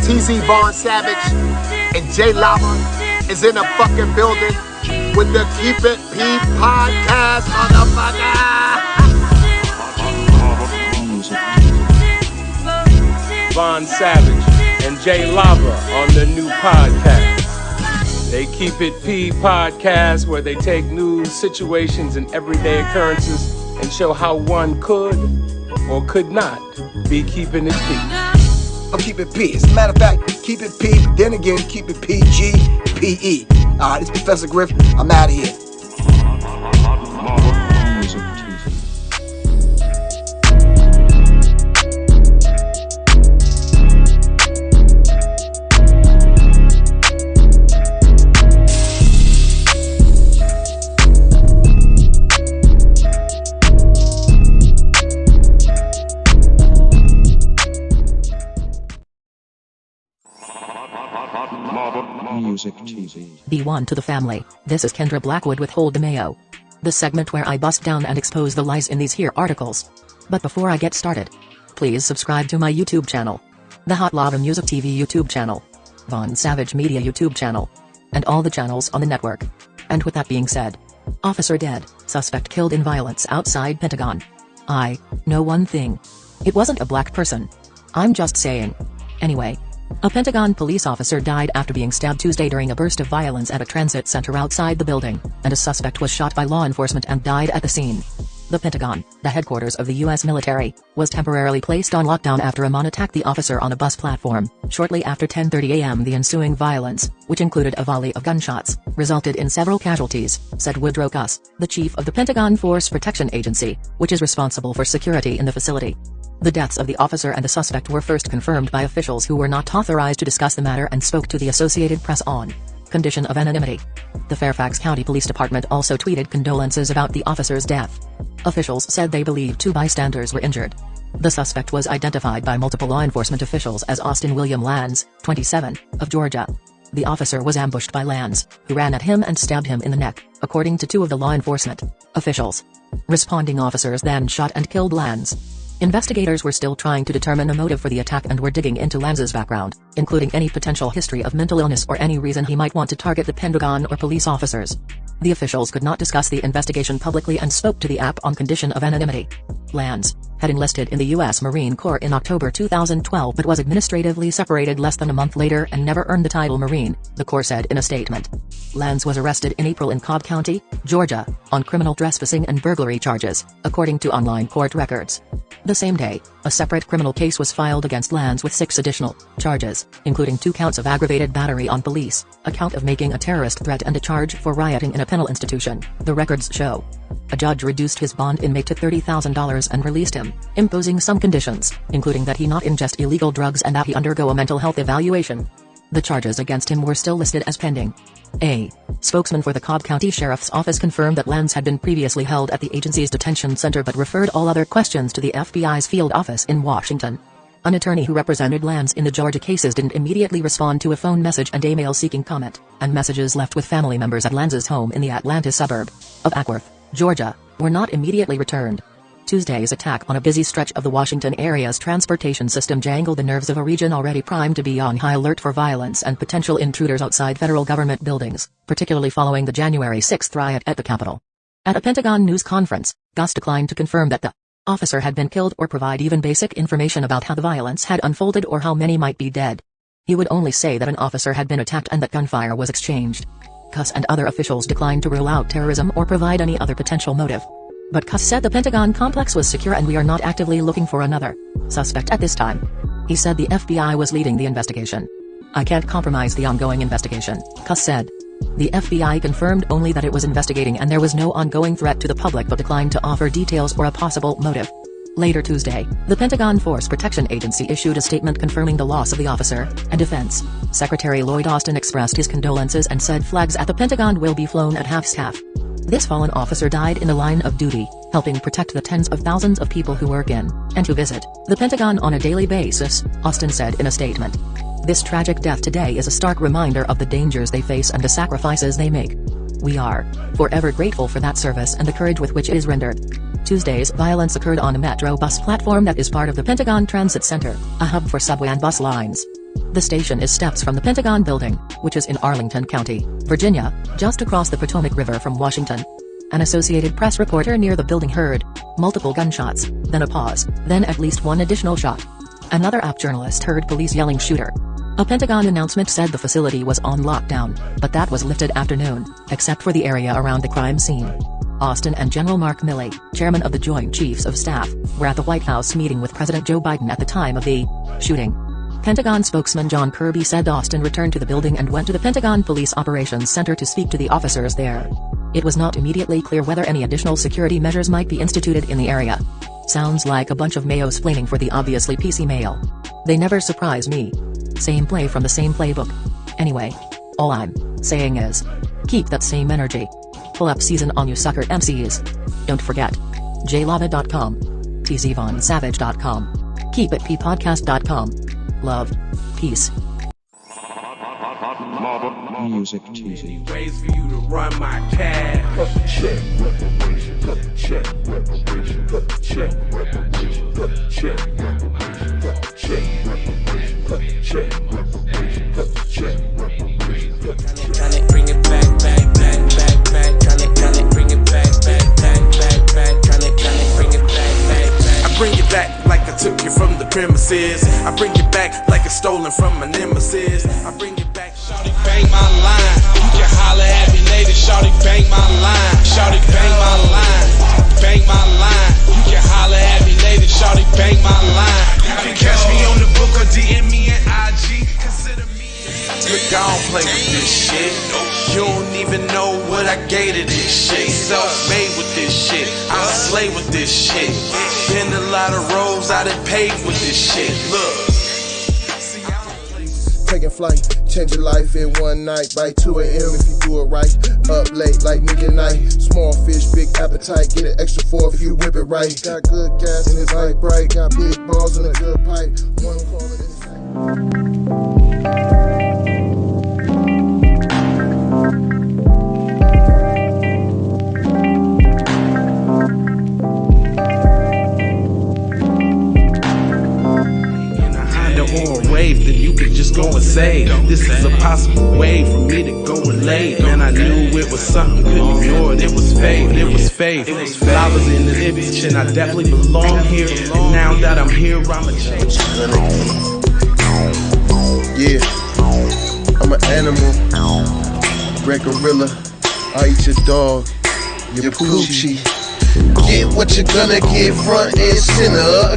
TZ Vaughn Savage and J Lava is in a fucking building with the Keep It P podcast, motherfucker. Vaughn Savage and J Lava on the new podcast. They Keep It P podcast, where they take news, situations, and everyday occurrences and show how one could or could not be keeping it P. I'm Keep It P. As a matter of fact, Keep It P, but then again, Keep It PG, PE. Alright, it's Professor Griff. I'm out of here. Be one to the family. This is Kendra Blackwood with Hold the Mayo, the segment where I bust down and expose the lies in these here articles. But before I get started, please subscribe to my YouTube channel, the Hot Lava Music TV YouTube channel, Vaughn Savage Media YouTube channel, and all the channels on the network. And with that being said, officer dead, suspect killed in violence outside Pentagon. I know one thing. It wasn't a black person. I'm just saying. Anyway. A Pentagon police officer died after being stabbed Tuesday during a burst of violence at a transit center outside the building, and a suspect was shot by law enforcement and died at the scene. The Pentagon, the headquarters of the U.S. military, was temporarily placed on lockdown after a man attacked the officer on a bus platform. Shortly after 10:30 a.m. the ensuing violence, which included a volley of gunshots, resulted in several casualties, said Woodrow Gus, the chief of the Pentagon Force Protection Agency, which is responsible for security in the facility. The deaths of the officer and the suspect were first confirmed by officials who were not authorized to discuss the matter and spoke to the Associated Press on condition of anonymity. The Fairfax County Police Department also tweeted condolences about the officer's death. Officials said they believe 2 bystanders were injured. The suspect was identified by multiple law enforcement officials as Austin William Lands, 27, of Georgia. The officer was ambushed by Lands, who ran at him and stabbed him in the neck, according to 2 of the law enforcement officials. Responding officers then shot and killed Lands. Investigators were still trying to determine a motive for the attack and were digging into Lands's background, including any potential history of mental illness or any reason he might want to target the Pentagon or police officers. The officials could not discuss the investigation publicly and spoke to the app on condition of anonymity. Lands had enlisted in the U.S. Marine Corps in October 2012 but was administratively separated less than a month later and never earned the title Marine, the Corps said in a statement. Lands was arrested in April in Cobb County, Georgia, on criminal trespassing and burglary charges, according to online court records. The same day, a separate criminal case was filed against Lands with 6 additional charges, including 2 counts of aggravated battery on police, a count of making a terrorist threat and a charge for rioting in a penal institution, the records show. A judge reduced his bond inmate to $30,000 and released him, imposing some conditions, including that he not ingest illegal drugs and that he undergo a mental health evaluation. The charges against him were still listed as pending. A spokesman for the Cobb County Sheriff's Office confirmed that Lands had been previously held at the agency's detention center but referred all other questions to the FBI's field office in Washington. An attorney who represented Lands in the Georgia cases didn't immediately respond to a phone message and email seeking comment, and messages left with family members at Lands's home in the Atlanta suburb of Acworth, Georgia, were not immediately returned. Tuesday's attack on a busy stretch of the Washington area's transportation system jangled the nerves of a region already primed to be on high alert for violence and potential intruders outside federal government buildings, particularly following the January 6 riot at the Capitol. At a Pentagon news conference, Gus declined to confirm that the officer had been killed or provide even basic information about how the violence had unfolded or how many might be dead. He would only say that an officer had been attacked and that gunfire was exchanged. Gus and other officials declined to rule out terrorism or provide any other potential motive. But Gus said the Pentagon complex was secure and we are not actively looking for another suspect at this time. He said the FBI was leading the investigation. I can't compromise the ongoing investigation, Gus said. The FBI confirmed only that it was investigating and there was no ongoing threat to the public but declined to offer details or a possible motive. Later Tuesday, the Pentagon Force Protection Agency issued a statement confirming the loss of the officer, and Defense Secretary Lloyd Austin expressed his condolences and said flags at the Pentagon will be flown at half-staff. This fallen officer died in the line of duty, helping protect the tens of thousands of people who work in, and who visit, the Pentagon on a daily basis, Austin said in a statement. This tragic death today is a stark reminder of the dangers they face and the sacrifices they make. We are forever grateful for that service and the courage with which it is rendered. Tuesday's violence occurred on a metro bus platform that is part of the Pentagon Transit Center, a hub for subway and bus lines. The station is steps from the Pentagon building, which is in Arlington County, Virginia, just across the Potomac River from Washington. An Associated Press reporter near the building heard multiple gunshots, then a pause, then at least one additional shot. Another app journalist heard police yelling "shooter." A Pentagon announcement said the facility was on lockdown, but that was lifted after noon, except for the area around the crime scene. Austin and General Mark Milley, chairman of the Joint Chiefs of Staff, were at the White House meeting with President Joe Biden at the time of the shooting. Pentagon spokesman John Kirby said Austin returned to the building and went to the Pentagon Police Operations Center to speak to the officers there. It was not immediately clear whether any additional security measures might be instituted in the area. Sounds like a bunch of mayo-splaining for the obviously PC male. They never surprise me. Same play from the same playbook. Anyway, all I'm saying is, keep that same energy. Pull up season on you sucker MCs. Don't forget, jlava.com, tzvonsavage.com, keepitppodcast.com. Love, peace. Music TV. Ways for you to run my cash. Check reparation. Check reparation. Check reparation. Check reparation. Check reparation. Check reparation. Check reparation. Tryna bring it back, back, back, back, back. Tryna bring it back, back, back, back, back. Tryna bring it back, back, back. I bring it back like I took it from the premises. I bring it back like it's stolen from my nemesis. I bring it back. Shawty bang my line. You can holler at me later. Shawty bang my line. Shawty bang my line. Bang my line. You can holler at me later. Shawty bang my line. You can catch me on the book or DM me at IG. Consider me. Look, I don't play with this shit. You don't even know what I gave to this shit. Self-made with this shit. I slay with this shit. Been a lot of roads I done paved with this shit. Look. Taking flight, change your life in one night. By 2 a.m. if you do it right. Up late like nigga night. Small fish, big appetite. Get an extra 4 if you whip it right. Got good gas and it's light bright. Got big balls and a good pipe. One call it inside. Or a wave that you could just go and save. This is a possible way for me to go and lay. Man, I knew it was something, couldn't ignore it. It was faith, it was faith. I was in the image and I definitely belong here. And now that I'm here, I'm a change. Yeah, I'm an animal, red gorilla. I eat your dog, your poochie. Get what you're gonna get, front and center.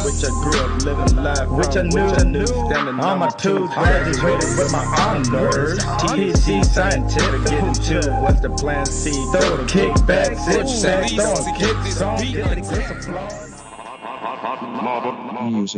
Which I grew up living life, which I knew, standing on my toes, graduated with my honors. TC scientific, getting to what's the plan C? Throw the kickback, sit back, throwing kicks on, get the applause. Music.